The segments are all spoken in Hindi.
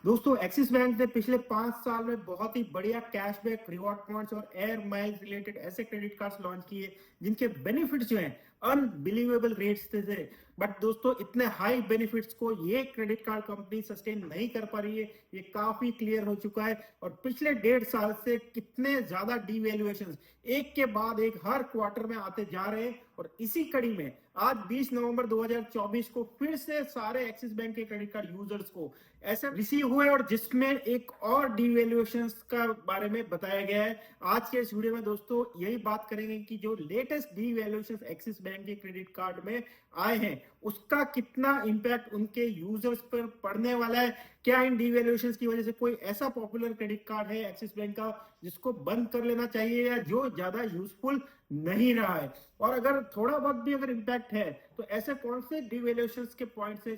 दोस्तों एक्सिस बैंक ने पिछले 5 साल में बहुत ही बढ़िया कैशबैक रिवॉर्ड पॉइंट्स और एयर माइल्स रिलेटेड ऐसे क्रेडिट कार्ड्स लॉन्च किए जिनके बेनिफिट्स जो हैं अनबिलीवेबल रेट्स थे। बट दोस्तों इतने हाई बेनिफिट्स को ये क्रेडिट कार्ड कंपनी सस्टेन नहीं कर पा रही है, ये काफी क्लियर हो चुका है। और पिछले 1.5 साल से कितने ज्यादा डीवैल्यूएशंस एक के बाद एक हर क्वार्टर में आते जा रहे हैं। और इसी कड़ी में आज 20 नवंबर 2024 को फिर से सारे एक्सिस बैंक के क्रेडिट कार्ड यूजर्स को ऐसे रिसीव हुए और जिसमें एक और डीवैल्यूएशंस का बारे में बताया गया है। आज के इस वीडियो में दोस्तों यही बात करेंगे कि जो लेटेस्ट डीवैल्यूएशंस एक्सिस बैंक के क्रेडिट कार्ड में आए हैं उसका कितना इंपैक्ट उनके यूजर्स पर पड़ने वाला है। क्या इन डीवैल्यूएशंस की वजह से कोई ऐसा पॉपुलर क्रेडिट कार्ड है एक्सिस बैंक का जिसको बंद कर लेना चाहिए या जो ज्यादा यूजफुल नहीं रहा है। और अगर थोड़ा बहुत भी अगर इंपैक्ट है तो ऐसे कौन से डीवैल्यूएशंस के पॉइंट्स है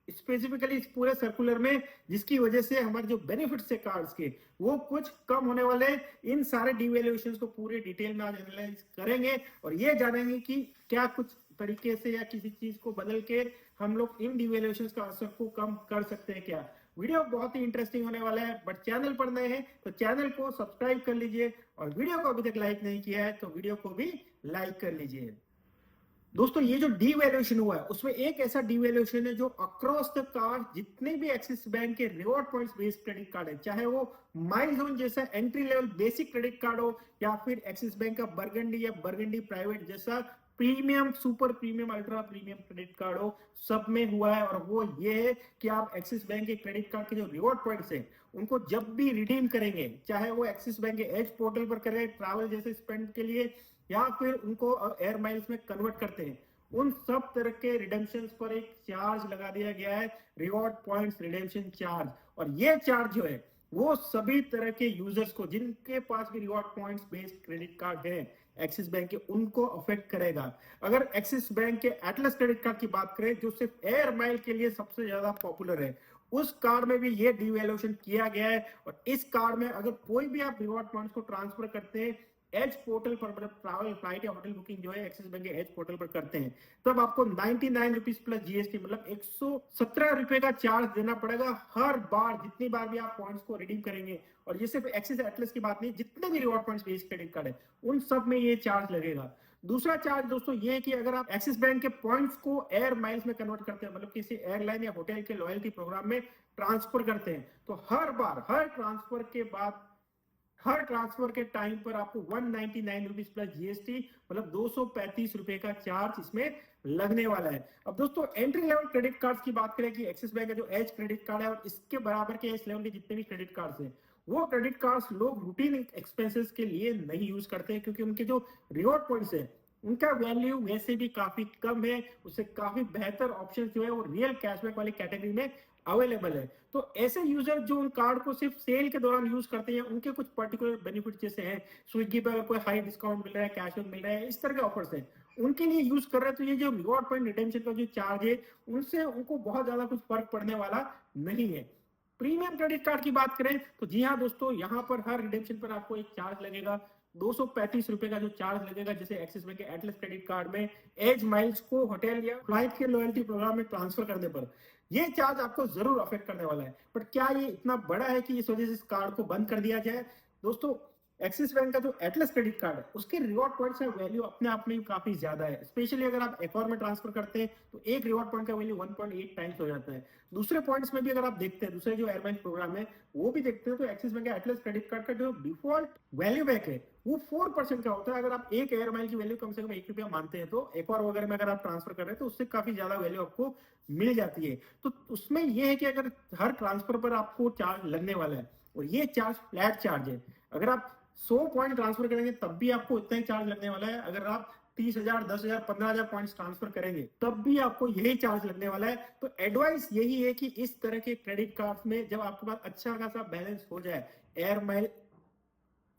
स्पेसिफिकली इस पूरे सर्कुलर में जिसकी वजह से हमारे जो बेनिफिट्स है कार्ड्स के वो कुछ कम होने वाले हैं। इन सारे डीवैल्यूएशंस को पूरे डिटेल में आज एनालाइज करेंगे और ये जानेंगे कि क्या कुछ तरीके से या किसी चीज को बदल के हम लोग इन डीवैल्यूएशंस का असर को कम कर सकते हैं। क्या वीडियो बहुत ही इंटरेस्टिंग होने वाला है। बट चैनल पर नए हैं तो चैनल को सब्सक्राइब कर लीजिए और वीडियो को अभी तक लाइक नहीं किया है तो वीडियो को भी लाइक कर लीजिए। दोस्तों ये जो डीवैल्यूएशन हुआ है उसमें एक ऐसा डीवैल्यूएशन है जो अक्रॉस द कार्ड जितने भी एक्सिस बैंक के reward points based credit card है, चाहे वो माइलस्टोन जैसा entry level basic credit card हो या फिर एक्सिस बैंक का बरगंडी या बरगंडी प्राइवेट जैसा premium super premium ultra premium credit card हो, सब में हुआ है। और वो ये है कि आप एक्सिस बैंक के क्रेडिट कार्ड के जो रिवॉर्ड पॉइंट्स हैं उनको जब भी रिडीम करेंगे, चाहे वो एक्सिस बैंक के एज पोर्टल पर करें ट्रैवल जैसे स्पेंड के लिए या फिर उनको एयर माइल्स में कन्वर्ट करते हैं, उन सब तरह के रिडेम्पशन पर एक चार्ज लगा दिया गया है, रिवॉर्ड पॉइंट्स रिडेम्पशन चार्ज। और ये चार्ज जो है वो सभी तरह के यूजर्स को जिनके पास भी reward points based credit card है एक्सिस बैंक के उनको अफेक्ट करेगा। अगर एक्सिस बैंक के एटलस क्रेडिट कार्ड की बात करें जो सिर्फ एयर माइल के लिए सबसे ज्यादा पॉपुलर है, उस कार्ड में भी ये डीवैल्यूएशन किया गया है। और इस कार्ड में अगर कोई भी आप रिवॉर्ड पॉइंट्स को ट्रांसफर करते हैं एज पोर्टल पर, मतलब ट्रैवल फ्लाइट या होटल बुकिंग जो है एक्सिस बैंक के एज पोर्टल पर करते हैं, तब आपको 99 रुपीज प्लस जीएसटी मतलब 117 रुपए का चार्ज देना पड़ेगा हर बार जितनी बार भी आप पॉइंट्स को रिडीम करेंगे। और ये सिर्फ एक्सिस एटलस की बात नहीं, जितने भी reward points based credit card है उन सब में ये चार्ज लगेगा। दूसरा चार्ज दोस्तों ये है कि अगर आप एक्सिस बैंक के पॉइंट्स को एयर माइल्स में कन्वर्ट करते हैं, मतलब किसी एयरलाइन या होटल के लॉयल्टी प्रोग्राम में ट्रांसफर करते हैं, तो हर बार हर ट्रांसफर के बाद हर ट्रांसफर के टाइम पर आपको 199 रुपीज प्लस जीएसटी मतलब 235 रुपए का चार्ज इसमें लगने वाला है। अब दोस्तों एंट्री लेवल क्रेडिट कार्ड्स की बात करें कि एक्सिस बैंक का जो एज क्रेडिट कार्ड है और इसके बराबर के एज लेवल के जितने भी क्रेडिट कार्ड्स हैं वो क्रेडिट कार्ड्स लोग रूटीन एक्सपेंसेस के लिए नहीं यूज करते हैं क्योंकि उनके जो रिवॉर्ड पॉइंट्स है उनका वैल्यू वैसे भी काफी कम है, उससे काफी बेहतर ऑप्शन जो है वो रियल कैशबैक वाली कैटेगरी में अवेलेबल है। तो ऐसे यूजर जो उन कार्ड को सिर्फ सेल के दौरान यूज करते हैं उनके कुछ पर्टिकुलर बेनिफिट जैसे हैं स्विगी पर अगर कोई हाई डिस्काउंट मिल रहा है, कैशबैक मिल रहा है, इस तरह के ऑफर्स हैं, उनके लिए यूज कर रहे हैं। तो ये जो रिवॉर्ड पॉइंट रिडेम्पशन का जो चार्ज है उनसे उनको बहुत ज्यादा कुछ फर्क पड़ने वाला नहीं है। प्रीमियम क्रेडिट कार्ड की बात करें तो जी हाँ दोस्तों, यहाँ पर हर रिडेम्पशन पर आपको एक चार्ज लगेगा, 235 रुपए का जो चार्ज लगेगा जैसे एक्सिस बैंक के एटलस क्रेडिट कार्ड में एज माइल्स को होटल या फ्लाइट के लॉयल्टी प्रोग्राम में ट्रांसफर करने पर ये चार्ज आपको जरूर अफेक्ट करने वाला है। बट क्या ये इतना बड़ा है कि इस वजह से इस कार्ड को बंद कर दिया जाए? दोस्तों एक्सिस बैंक का जो एटलस क्रेडिट कार्ड है उसके रिवॉर्ड पॉइंट्स का वैल्यू अपने आप में काफी ज्यादा है, स्पेशली अगर आप एक और में ट्रांसफर करते हैं तो एक रिवॉर्ड पॉइंट का वैल्यू 1.8 टाइम्स हो जाता है। दूसरे पॉइंट्स में भी अगर आप देखते हैं, दूसरे जो एयरलाइन प्रोग्राम है वो भी देखते हैं, तो एक्सिस बैंक का एटलस क्रेडिट कार्ड का जो डिफॉल्ट वैल्यू बैक है वो 4% का होता है। अगर आप एक एयर माइल की वैल्यू कम से कम ₹1 मानते हैं तो एक और वगैरह में अगर आप ट्रांसफर कर रहे हैं तो उससे काफी ज्यादा वैल्यू आपको मिल जाती है। तो उसमें यह है कि अगर हर ट्रांसफर पर आपको चार्ज लगने वाला है और ये चार्ज फ्लैट चार्ज है, अगर आप 100 पॉइंट ट्रांसफर करेंगे तब भी आपको इतना ही चार्ज लगने वाला है, अगर आप 30,000 10,000 15,000 पॉइंट्स ट्रांसफर करेंगे तब भी आपको यही चार्ज लगने वाला है। तो एडवाइस यही है कि इस तरह के क्रेडिट कार्ड्स में जब आपके पास अच्छा खासा बैलेंस हो जाए एयर माइल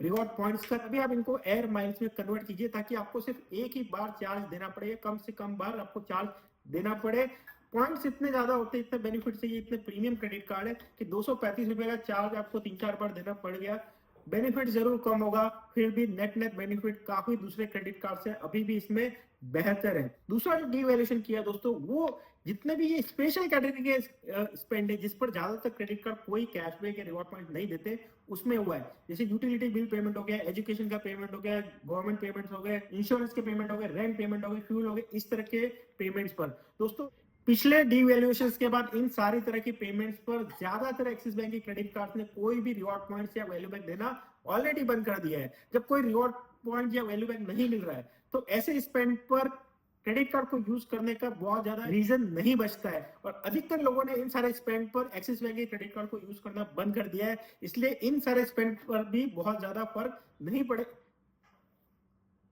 रिवॉर्ड पॉइंट्स का, तभी आप इनको एयर माइल्स में कन्वर्ट कीजिए ताकि आपको सिर्फ एक ही बार चार्ज देना पड़े, कम से कम बार आपको चार्ज देना पड़े। पॉइंट्स इतने ज्यादा होते हैं, इतने बेनिफिट से ये इतने प्रीमियम क्रेडिट कार्ड है कि 235 रुपए का चार्ज आपको 3-4 बार देना पड़ गया बेनिफिट जरूर कम होगा, फिर भी नेट नेट बेनिफिट काफी दूसरे क्रेडिट कार्ड से अभी भी इसमें बेहतर है। दूसरा जो डीवैल्यूएशन किया दोस्तों, वो जितने भी ये स्पेशल कैटेगरी के स्पेंड है जिस पर ज्यादातर क्रेडिट कार्ड कोई कैशबैक या रिवॉर्ड पॉइंट नहीं देते, उसमें हुआ है। जैसे यूटिलिटी बिल पेमेंट हो गया, एजुकेशन का पेमेंट हो गया, गवर्नमेंट पेमेंट हो गए, इंश्योरेंस के पेमेंट हो गए, रेंट पेमेंट हो गए, फ्यूल हो गए, इस तरह के पेमेंट्स पर दोस्तों पिछले डीवैल्यूएशन के बाद इन सारी तरह की पेमेंट्स पर ज्यादातर एक्सिस बैंक के क्रेडिट कार्ड ने कोई भी रिवॉर्ड पॉइंट्स या वैल्यू बैक देना ऑलरेडी बंद कर दिया है। जब कोई रिवॉर्ड पॉइंट या वैल्यू बैक नहीं मिल रहा है तो ऐसे स्पेंड पर क्रेडिट कार्ड को यूज करने का बहुत ज्यादा रीजन नहीं बचता है, और अधिकतर लोगों ने इन सारे स्पेंड पर एक्सिस बैंक के क्रेडिट कार्ड को यूज करना बंद कर दिया है। इसलिए इन सारे स्पेंड पर भी बहुत ज्यादा फर्क नहीं पड़े,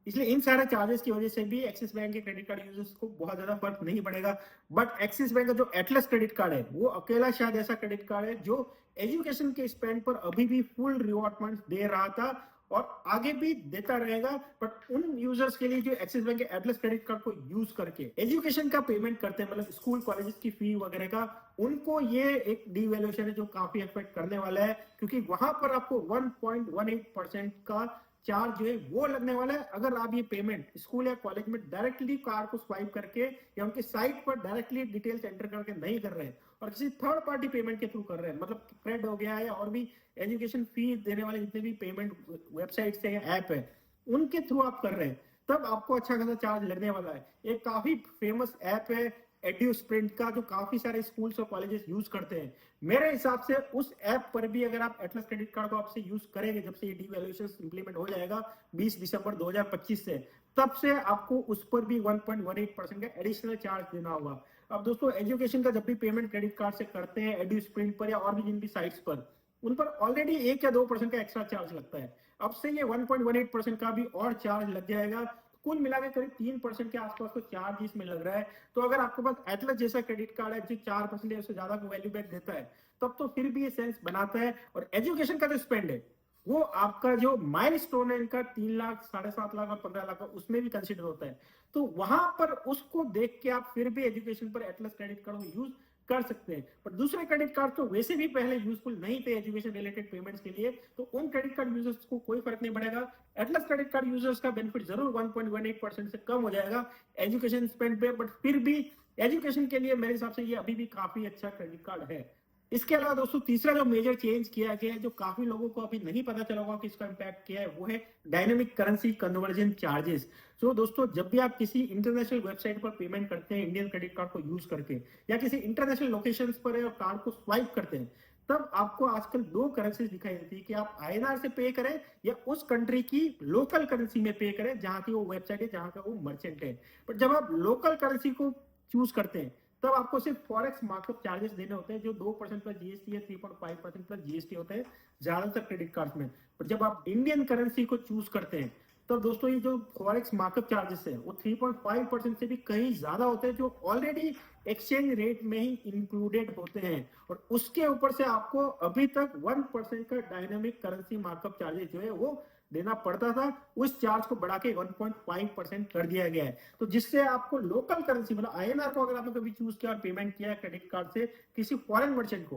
इसलिए इन सारे चार्जेस की वजह से भी एक्सिस बैंक के क्रेडिट कार्ड यूजर्स को बहुत ज्यादा फर्क नहीं पड़ेगा। बट एक्सिस बैंक का जो एटलस क्रेडिट कार्ड है वो अकेला शायद ऐसा क्रेडिट कार्ड है जो एजुकेशन के स्पेंड पर अभी भी फुल रिवॉर्ड पॉइंट्स दे रहा था और आगे भी देता रहेगा। बट उन यूजर्स के लिए जो एक्सिस बैंक के एटलस क्रेडिट कार्ड को यूज करके एजुकेशन का पेमेंट करते हैं, मतलब स्कूल कॉलेजेस की फी वगैरह का, उनको ये एक डीवैल्यूएशन है जो काफी अफेक्ट करने वाला है, क्योंकि वहां पर आपको 1.18% का चार्ज जो है वो लगने वाला है अगर आप ये पेमेंट स्कूल या कॉलेज में डायरेक्टली कार्ड को स्वाइप करके या उनके साइट पर डायरेक्टली डिटेल्स एंटर करके नहीं कर रहे हैं और किसी थर्ड पार्टी पेमेंट के थ्रू कर रहे हैं, मतलब क्रेड हो गया या और भी एजुकेशन फी देने वाले जितने भी पेमेंट वेबसाइट या ऐप है उनके थ्रू आप कर रहे हैं, तब आपको अच्छा खासा चार्ज लगने वाला है। एक काफी फेमस ऐप है एड्यू स्प्रिंट का, जो काफी सारे स्कूल्स और कॉलेजेस यूज करते हैं। मेरे हिसाब से उस ऐप पर भी अगर आप एटलस क्रेडिट कार्ड को आपसे यूज करेंगे, जब से ये डीवैल्यूएशन इंप्लीमेंट हो जाएगा 20 दिसंबर 2025 से, तब से आपको उस पर भी 1.18% का एडिशनल चार्ज देना होगा। अब दोस्तों एजुकेशन का जब भी पेमेंट क्रेडिट कार्ड से करते हैं एड्यू स्प्रिंट पर या और भी जिन भी साइट्स पर, उन पर ऑलरेडी 1 या 2% का एक्स्ट्रा चार्ज लगता है। अब से ये 1.18% का भी और चार्ज लग जाएगा, कुल मिलाकर करीब 3% के आसपास तो चार्ज इसमें लग रहा है। तो अगर आपके पास एटलस जैसा क्रेडिट कार्ड है जो 4% या उससे ज्यादा को वैल्यू बैक देता है, तब तो फिर भी ये सेंस बनाता है। और एजुकेशन का जो स्पेंड है वो आपका जो माइलस्टोन है इनका 3 लाख, 7.5 लाख और 15 लाख का, उसमें भी कंसिडर होता है। तो वहां पर उसको देख के आप फिर भी एजुकेशन पर एटलस क्रेडिट कार्ड को यूज कर सकते हैं। पर दूसरे क्रेडिट कार्ड तो वैसे भी पहले यूजफुल नहीं थे एजुकेशन रिलेटेड पेमेंट्स के लिए, तो उन क्रेडिट कार्ड यूजर्स को कोई फर्क नहीं पड़ेगा। एटलस क्रेडिट कार्ड यूजर्स का बेनिफिट जरूर 1.18% से कम हो जाएगा एजुकेशन स्पेंड पे, बट फिर भी एजुकेशन के लिए मेरे हिसाब से ये अभी भी काफी अच्छा क्रेडिट कार्ड है। इसके अलावा दोस्तों तीसरा जो मेजर चेंज किया गया है, जो काफी लोगों को अभी नहीं पता चला होगा कि इसका इम्पैक्ट क्या है, वो है डायनेमिक करेंसी कन्वर्जन चार्जेस। तो दोस्तों जब भी आप किसी इंटरनेशनल वेबसाइट पर पेमेंट करते हैं इंडियन क्रेडिट कार्ड को यूज करके, या किसी इंटरनेशनल लोकेशंस पर है और कार्ड को स्वाइप करते हैं, तब आपको आजकल 2 करेंसीज दिखाई देती है कि आप आईएनआर से पे करें या उस कंट्री की लोकल करेंसी में पे करें जहां की वो वेबसाइट है, जहां का वो मर्चेंट है। बट जब आप लोकल करेंसी को चूज करते हैं तब आपको सिर्फ फॉरेक्स मार्कअप चार्जेस देने होते हैं जो 2% प्लस जीएसटी या 3.5% प्लस जीएसटी होते हैं ज्यादातर क्रेडिट कार्ड में। पर जब आप इंडियन करेंसी को चूज करते हैं तब दोस्तों ये जो फॉरेक्स मार्कअप चार्जेस है वो 3.5% से भी कहीं ज्यादा होते हैं, जो ऑलरेडी एक्सचेंज रेट में ही इंक्लूडेड होते हैं। और उसके ऊपर से आपको अभी तक 1% का डायनामिक करेंसी मार्कअप चार्जेस जो है वो देना पड़ता था, उस चार्ज को बढ़ा के 1.5% कर दिया गया है। तो जिससे आपको लोकल करेंसी मतलब आईएनआर को अगर आपने कभी चूज किया और पेमेंट किया क्रेडिट कार्ड से किसी फॉरेन मर्चेंट को,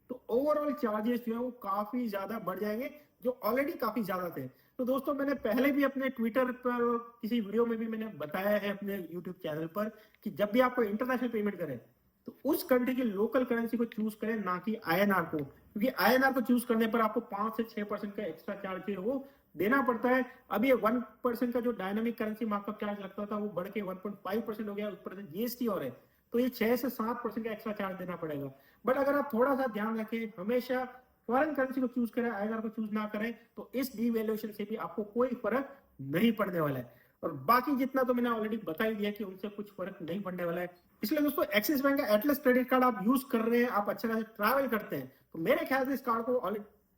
तो ओवरऑल चार्जेस जो है वो काफी ज्यादा बढ़ जाएंगे, जो ऑलरेडी काफी ज्यादा थे। तो दोस्तों मैंने पहले भी अपने ट्विटर पर किसी वीडियो में भी मैंने बताया है अपने यूट्यूब चैनल पर कि जब भी आपको इंटरनेशनल पेमेंट करें तो उस कंट्री की लोकल करेंसी को चूज करें, ना कि आईएनआर को, क्योंकि आईएनआर को चूज करने पर आपको 5 से 6% का एक्स्ट्रा चार्ज है वो देना पड़ता है। अब ये 1% का जो डायनामिक करेंसी मार्कअप चार्ज लगता था वो बढ़ के 1.5% हो गया, उस पर जीएसटी और है, तो ये 6 से 7% का एक्स्ट्रा चार्ज देना पड़ेगा। बट अगर आप थोड़ा सा ध्यान रखें, हमेशा फॉरेन करेंसी को चूज करें, आईएनआर को चूज ना करें, तो इस डीवैल्यूएशन से भी आपको कोई फर्क नहीं पड़ने वाला है। और बाकी जितना तो मैंने ऑलरेडी बता ही दिया कि उनसे कुछ फर्क नहीं पड़ने वाला है। इसलिए दोस्तों एक्सिस बैंक का एटलस क्रेडिट कार्ड आप यूज कर रहे हैं, आप अच्छा खासा ट्रैवल करते हैं, तो मेरे ख्याल से इस कार्ड को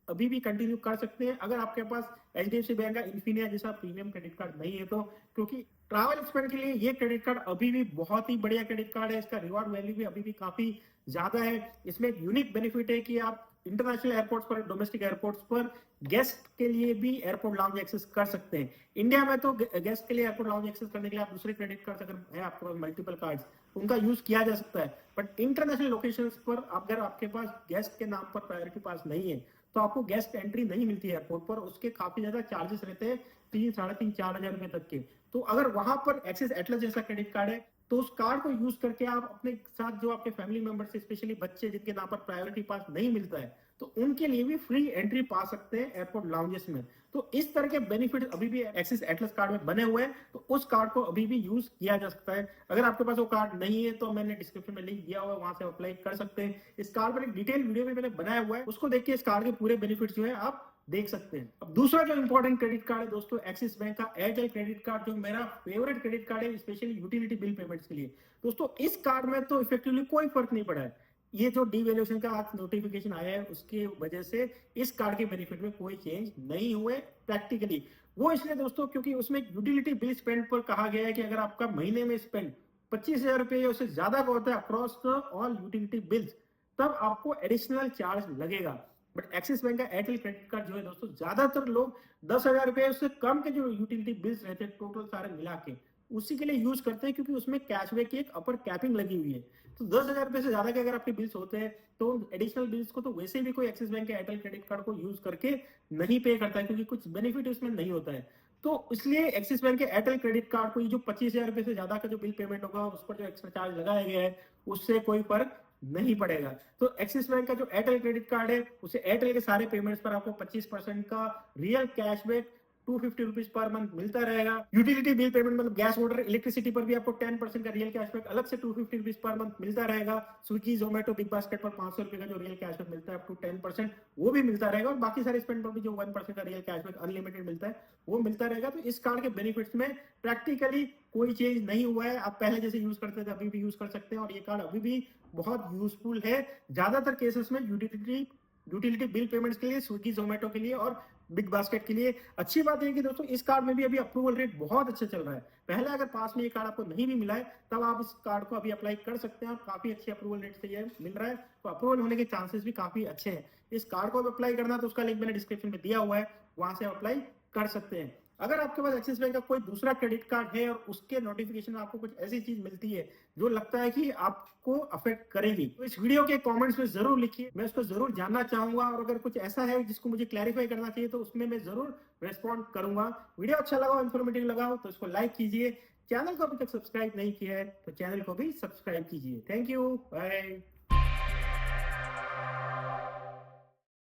अभी भी कंटिन्यू कर सकते हैं अगर आपके पास एचडीएफसी बैंक का इन्फिनिया जैसा प्रीमियम क्रेडिट कार्ड नहीं है तो, क्योंकि ट्रैवल स्पेंड के लिए ये क्रेडिट कार्ड अभी भी बहुत ही बढ़िया क्रेडिट कार्ड है। इसका रिवॉर्ड वैल्यू भी अभी भी काफी ज्यादा है। इसमें एक यूनिक बेनिफिट है कि आप इंटरनेशनल एयरपोर्ट्स पर, डोमेस्टिक एयरपोर्ट्स पर गेस्ट के लिए भी एयरपोर्ट लाउंज एक्सेस कर सकते हैं। इंडिया में तो गेस्ट के लिए एयरपोर्ट लाउंज एक्सेस करने के लिए आप दूसरे क्रेडिट कार्ड अगर है आपके पास मल्टीपल कार्ड्स, उनका यूज किया जा सकता है। बट इंटरनेशनल लोकेशंस पर अगर आपके पास गेस्ट के नाम पर प्रायोरिटी पास नहीं है तो आपको गेस्ट एंट्री नहीं मिलती है एयरपोर्ट पर, उसके काफी ज्यादा चार्जेस रहते हैं, 3, 3.5, 4 हजार रुपए तक के। तो अगर वहां पर एक्सिस एटलस जैसा क्रेडिट कार्ड है तो उस कार्ड को यूज करके आप अपने साथ जो आपके फैमिली मेंबर्स, स्पेशली बच्चे जिनके नाम पर प्रायोरिटी पास नहीं मिलता है, तो उनके लिए भी फ्री एंट्री पा सकते हैं एयरपोर्ट लाउंजेस में। तो इस तरह के बेनिफिट अभी भी एक्सिस एटलस कार्ड में बने हुए हैं, तो उस कार्ड को अभी भी यूज किया जा सकता है। अगर आपके पास वो कार्ड नहीं है तो मैंने डिस्क्रिप्शन में लिंक दिया हुआ है, वहां से अप्लाई कर सकते हैं। इस कार्ड पर एक डिटेल वीडियो भी मैंने बनाया हुआ है, उसको देख के इस कार्ड के पूरे बेनिफिट जो है आप देख सकते हैं। अब दूसरा जो इंपॉर्टेंट क्रेडिट कार्ड है दोस्तों, एक्सिस बैंक का एयरटेल क्रेडिट कार्ड, जो मेरा फेवरेट क्रेडिट कार्ड है स्पेशली यूटिलिटी बिल पेमेंट्स के लिए। दोस्तों इस कार्ड में तो इफेक्टिवली कोई फर्क नहीं पड़ा है। ये जो डीवैल्यूएशन का आज नोटिफिकेशन आया है उसकी वजह से इस कार्ड के बेनिफिट में कोई चेंज नहीं हुए प्रैक्टिकली। वो इसलिए दोस्तों क्योंकि उसमें यूटिलिटी बिल स्पेंड पर कहा गया है कि अगर आपका महीने में स्पेंड 25,000 रुपए या उससे ज्यादा का होता है across the all utility bills, तब आपको एडिशनल चार्ज लगेगा। बट एक्सिस बैंक का एयरटेल क्रेडिट कार्ड जो है दोस्तों, ज्यादातर लोग 10,000 रुपए उससे कम के जो यूटिलिटी बिल्स रहते हैं टोटल सारे मिला के, उसी के लिए यूज करते हैं, क्योंकि उसमें कैशबैक की एक अपर कैपिंग लगी हुई है। तो 10,000 रुपए से ज्यादा के अगर आपके बिल्स होते हैं तो एडिशनल बिल्स को तो वैसे भी कोई एक्सिस बैंक के एयरटेल क्रेडिट कार्ड को यूज करके नहीं पे करता है, क्योंकि कुछ बेनिफिट उसमें नहीं होता है। तो इसलिए एक्सिस बैंक के एयरटेल क्रेडिट कार्ड को ये जो 25,000 रुपए से ज्यादा का जो बिल पेमेंट होगा उस पर जो एक्स्ट्रा चार्ज लगाया गया है उससे कोई फर्क नहीं पड़ेगा। तो एक्सिस बैंक का जो एयरटेल क्रेडिट कार्ड है उसे एयरटेल के सारे पेमेंट्स पर आपको 25% का real cashback 250 rupees per month मिलता रहेगा। यूटिलिटी बिल पेमेंट मतलब गैस, वाटर, इलेक्ट्रिसिटी पर भी आपको 10% का रियल कैशबैक अलग से 250 रुपीज पर मंथ मिलता रहेगा। स्विगी, जोमेटो, बिग बास्केट पर 500 रुपए का जो रियल कैशबैक मिलता है अप टू 10%, वो भी मिलता रहेगा। और बाकी सारे स्पेंड पर भी जो 1% का रियल कैशबैक अनलिमिटेड मिलता है वो मिलता रहेगा। तो इस कार्ड के बेनिफिट्स में प्रैक्टिकली कोई चेंज नहीं हुआ है। आप पहले जैसे यूज करते थे अभी भी यूज कर सकते हैं, और ये कार्ड अभी भी बहुत यूजफुल है ज्यादातर केसेस में यूटिलिटी बिल पेमेंट्स के लिए, स्विगी, जोमेटो के लिए और बिग बास्केट के लिए। अच्छी बात है कि दोस्तों इस कार्ड में भी अभी अप्रूवल रेट बहुत अच्छा चल रहा है। पहले अगर पास में ये कार्ड आपको नहीं भी मिला है तब आप इस कार्ड को अभी अप्लाई कर सकते हैं, और काफी अच्छे अप्रूवल रेट से ये मिल रहा है, तो अप्रूवल होने के चांसेस भी काफी अच्छे हैं। इस कार्ड को अप्लाई करना तो उसका लिंक मैंने डिस्क्रिप्शन में दिया हुआ है, वहां से अप्लाई कर सकते हैं। अगर आपके पास एक्सिस बैंक का कोई दूसरा क्रेडिट कार्ड है और उसके नोटिफिकेशन में आपको कुछ ऐसी चीज मिलती है जो लगता है कि आपको अफेक्ट करेगी, तो इस वीडियो के कमेंट्स में जरूर लिखिए, मैं उसको जरूर जानना चाहूंगा। और अगर कुछ ऐसा है जिसको मुझे क्लैरिफाई करना चाहिए तो उसमें मैं जरूर रेस्पॉन्ड करूंगा। वीडियो अच्छा लगा, इन्फॉर्मेटिव लगा हो तो इसको लाइक कीजिए। चैनल को अभी तक सब्सक्राइब नहीं किया है तो चैनल को भी सब्सक्राइब कीजिए। Thank you, bye.